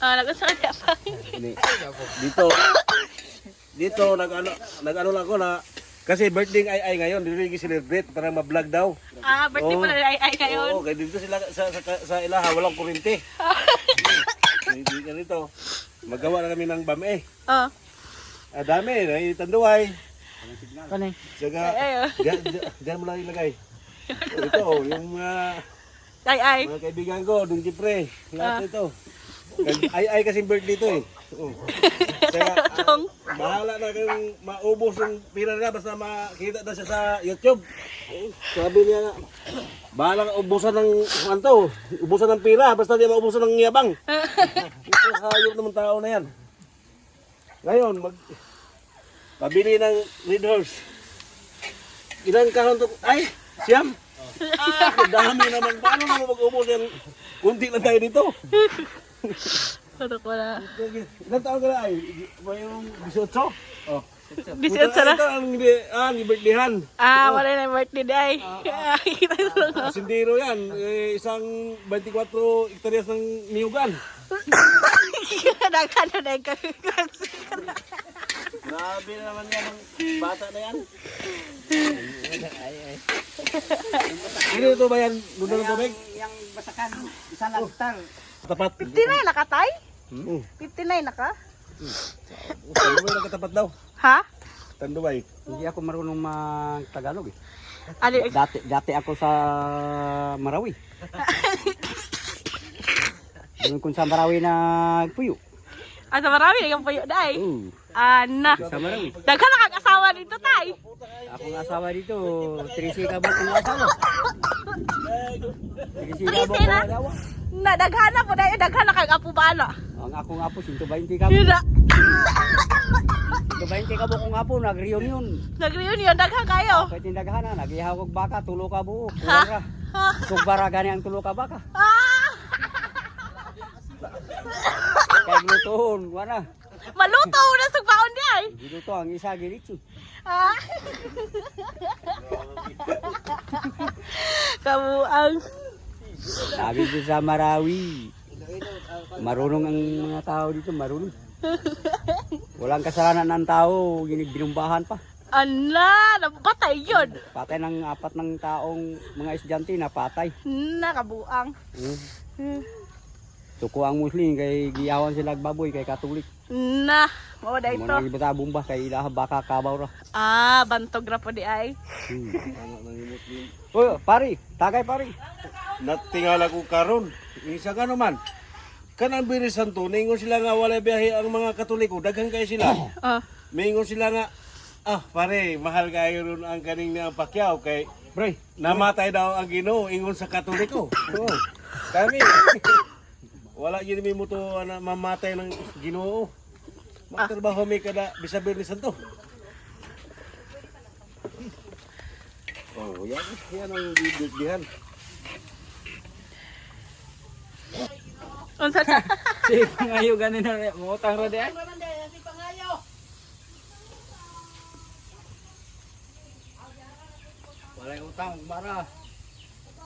Ah, nag-usap niya pa. Dito nag-ano lang ako na kasi birthday ay ngayon, dili celebrate para ma-vlog daw. Ah, birthday mo na ay ngayon. Oo, kaya dito sila sa ilaha walang kuryente. Hindi ganito. Magawa na kami ng bame. Oh. Dami, tanduay. Kanay. Saka, diyan mo lang ilagay. Ito, yung Ay. mga kaibigan ko, Dong Jipre, lahat ito. Ay kasing birthday ito eh. Kaya, bahala na kayong maubos yung pira na basta makita na siya sa YouTube. Sabi niya nga, bahala ka ubusan ng ubusan ng pira basta di maubusan ng yabang. Ito hayop naman tao na yan. Ngayon, pabili ng Red Horse. Ilang kahon to? Ay, siyam. Dami naman. Paano naman mag-ubos yan? Kunti lang tayo dito. Ano ko na? Ilang taon ka na ay? Mayroong 18? Oh. 18 na? Ito ang birthdayhan. Wala na yung birthday day. Kita ko lang. Sindiro yan. Isang 24 hektaryas ng niyugan. Nagkano na yung kakakas. Grabe naman yan ang bata na yan. Ano ito ba yan? Luna ng tubig? Yang basakan, isa lang hektar. Tapat. 59 na ka, tay? 59 59 na ka? Tanduay na katapat daw. Ha? Tanduay. Hindi ako marunong mag-Tagalog eh. Ano? Dati ako sa Marawi. Doon kung sa Marawi nagpuyo. Sa marami yung puyo day. Ana. Sa Marawi. Daghan na kang asawa dito, tay. Akong asawa dito, 13 ka ba kung asawa? 13 ka ba kung asawa? Na daghan na po day, daghan na kang apo ba ana? Ang akong apo, 120 ka ba? Yun na. 120 ka ba kung apo, nag-reunion. Nag-reunion, daghan kayo. Pwede naghahan na, nag-ihawag baka, tulo ka buo. Ha? Ha? Sugbara gani ang tulo ka baka. Kaya glutoon, wala. Maluto na sa baon di ay. Giluto ang isa, giritso. Kamuang. Sabi ko sa Marawi, marunong ang mga tao dito, marunong. Walang kasalanan ng tao, binumbahan pa. Ana, napatay yun. Patay ng 4 ng taong mga estudyante na patay. Nakabuang. Tuko ang Muslim kay giyawan sila baboy kay Katolik. Na, mawada Mo ito. nang ibata bomba kay ilaha baka kabaw ra. Bantog ra po di ay. Oh, pari, tagay pari. Natingala ko karon. Isa ka naman. Kanang birisan to, ningon sila nga wala biyahe ang mga Katoliko. Daghan kayo sila. Mingon sila nga, pare, mahal kayo ron ang kaning na Pacquiao kay Bray, namatay daw ang Ginoo ingon sa Katoliko. Oo. Kami wala yun mo to mamatay ng Ginoo. Magtrabaho mi kada bisabir ni Santo. Oh, yan ang bibigyan. Unsa ta? si pangayo ganin na mo utang ra di ay. Wala utang, bara.